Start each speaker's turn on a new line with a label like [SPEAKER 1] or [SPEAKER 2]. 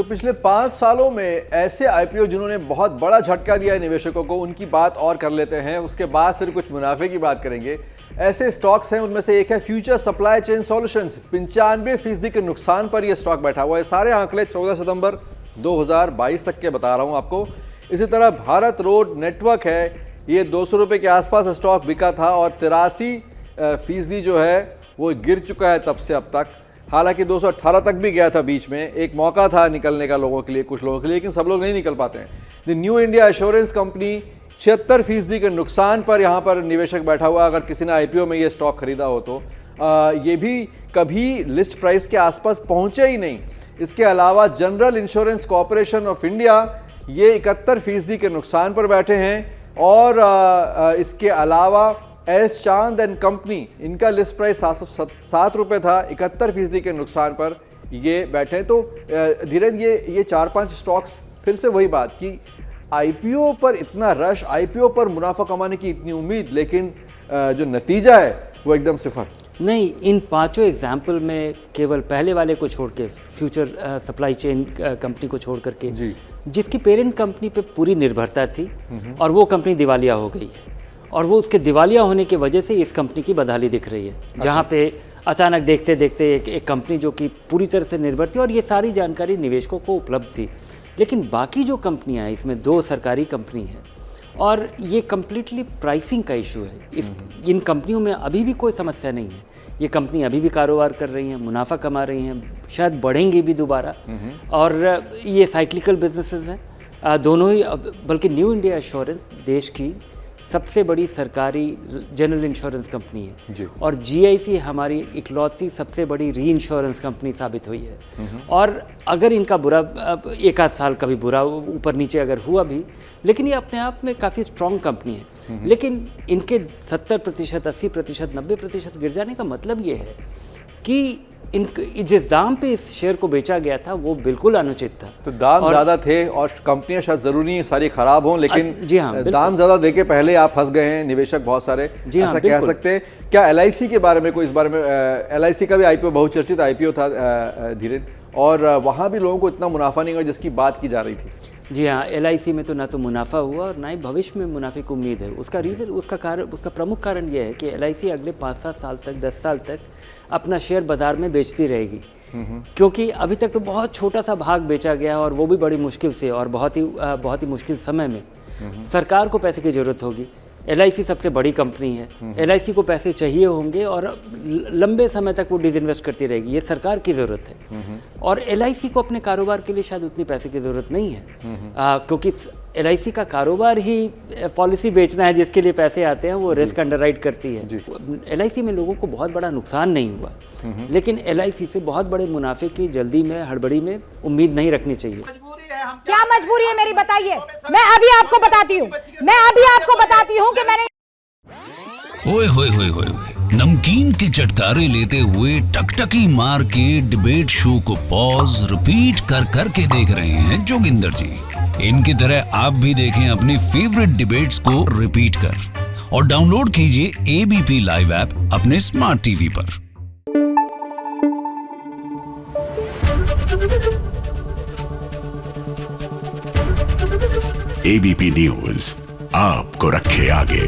[SPEAKER 1] तो पिछले 5 सालों में ऐसे आईपीओ जिन्होंने बहुत बड़ा झटका दिया है निवेशकों को, उनकी बात और कर लेते हैं। उसके बाद फिर कुछ मुनाफे की बात करेंगे। ऐसे स्टॉक्स हैं, उनमें से एक है फ्यूचर सप्लाई चेन सॉल्यूशंस। 95% के नुकसान पर यह स्टॉक बैठा हुआ है। सारे आंकड़े 14 सितंबर 2022 तक के बता रहा हूं आपको। इसी तरह भारत रोड नेटवर्क है, ये 200 रुपये के आसपास स्टॉक बिका था और 83% जो है वो गिर चुका है तब से अब तक। हालांकि 218 तक भी गया था बीच में, एक मौका था निकलने का लोगों के लिए, कुछ लोगों के लिए, लेकिन सब लोग नहीं निकल पाते हैं। The new India assurance company 76% के नुकसान पर यहाँ पर निवेशक बैठा हुआ। अगर किसी ने आईपीओ में ये स्टॉक खरीदा हो तो ये भी कभी लिस्ट प्राइस के आसपास पहुंचे ही नहीं। इसके अलावा general insurance corporation of India ये 71% के नुकसान पर बैठे हैं। और इसके अलावा एस चांद एंड कंपनी, इनका लिस्ट प्राइस 707 रुपये था, 71% के नुकसान पर ये बैठे। तो धीरज, ये 4-5 स्टॉक्स, फिर से वही बात कि आईपीओ पर इतना रश, आईपीओ पर मुनाफा कमाने की इतनी उम्मीद, लेकिन जो नतीजा है वो एकदम सिफर।
[SPEAKER 2] नहीं, इन पांचों एग्जाम्पल में केवल पहले वाले को छोड़ के, फ्यूचर सप्लाई चेन कंपनी को छोड़ करके जी, जिसकी पेरेंट कंपनी पे पूरी निर्भरता थी और वो कंपनी दिवालिया हो गई है, और वो उसके दिवालिया होने की वजह से इस कंपनी की बदहाली दिख रही है। अच्छा। जहाँ पे अचानक देखते देखते एक कंपनी जो कि पूरी तरह से निर्भर थी, और ये सारी जानकारी निवेशकों को उपलब्ध थी, लेकिन बाकी जो कंपनियां हैं, इसमें 2 सरकारी कंपनी हैं, और ये कम्प्लीटली प्राइसिंग का इशू है। इन कंपनियों में अभी भी कोई समस्या नहीं है। ये कंपनी अभी भी कारोबार कर रही हैं, मुनाफा कमा रही हैं, शायद बढ़ेंगी भी दोबारा, और ये साइक्लिकल बिजनेसेस हैं दोनों ही। बल्कि न्यू इंडिया एश्योरेंस देश की सबसे बड़ी सरकारी जनरल इंश्योरेंस कंपनी है जी। और जीआईसी हमारी इकलौती सबसे बड़ी री इंश्योरेंस कंपनी साबित हुई है। और अगर इनका बुरा एक आध साल कभी बुरा ऊपर नीचे अगर हुआ भी, लेकिन ये अपने आप में काफ़ी स्ट्रॉन्ग कंपनी है। लेकिन इनके 70%, 80%, 90% गिर जाने का मतलब ये है कि जिस दाम पे इस शेयर को बेचा गया था वो बिल्कुल अनुचित था।
[SPEAKER 1] तो दाम ज़्यादा थे, और कंपनियां शायद ज़रूरी नहीं सारी खराब हों, लेकिन
[SPEAKER 2] जी हाँ,
[SPEAKER 1] दाम ज़्यादा देके पहले आप फंस गए हैं, निवेशक बहुत सारे,
[SPEAKER 2] जी हाँ,
[SPEAKER 1] ऐसा कह सकते हैं। क्या एलआईसी के बारे में कोई, इस बारे में एलआईसी का भी आईपीओ बहुचर्चित आईपीओ था धीरेन्द्र, और वहाँ भी लोगों को इतना मुनाफा नहीं हुआ जिसकी बात की जा रही थी।
[SPEAKER 2] जी हाँ, एलआईसी में तो ना तो मुनाफा हुआ और ना ही भविष्य में मुनाफे की उम्मीद है। उसका रीज़न, उसका प्रमुख कारण यह है कि एलआईसी अगले 5-7 साल तक, 10 साल तक अपना शेयर बाजार में बेचती रहेगी, क्योंकि अभी तक तो बहुत छोटा सा भाग बेचा गया, और वो भी बड़ी मुश्किल से, और बहुत ही मुश्किल समय में। सरकार को पैसे की ज़रूरत होगी, एलआईसी सबसे बड़ी कंपनी है, एलआईसी को पैसे चाहिए होंगे, और लंबे समय तक वो डिसइन्वेस्ट करती रहेगी, ये सरकार की ज़रूरत है। और एलआईसी को अपने कारोबार के लिए शायद उतनी पैसे की ज़रूरत नहीं है, क्योंकि एलआईसी का कारोबार ही पॉलिसी बेचना है, जिसके लिए पैसे आते हैं, वो रिस्क अंडरराइट करती है। एलआईसी में लोगों को बहुत बड़ा नुकसान नहीं हुआ, लेकिन एलआईसी से बहुत बड़े मुनाफे की जल्दी में, हड़बड़ी में उम्मीद नहीं रखनी चाहिए।
[SPEAKER 3] क्या मजबूरी है मेरी, बताइए। मैं अभी आपको बताती हूँ कि मैंने
[SPEAKER 4] ओए होए होए होए, नमकीन के चटकारे लेते हुए टकटकी मार के डिबेट शो को पॉज रिपीट कर करके देख रहे हैं जोगिंदर जी। इनकी तरह आप भी देखें अपनी फेवरेट डिबेट्स को रिपीट कर, और डाउनलोड कीजिए एबीपी लाइव ऐप अपने स्मार्ट टीवी पर।
[SPEAKER 5] एबीपी न्यूज आपको रखे आगे।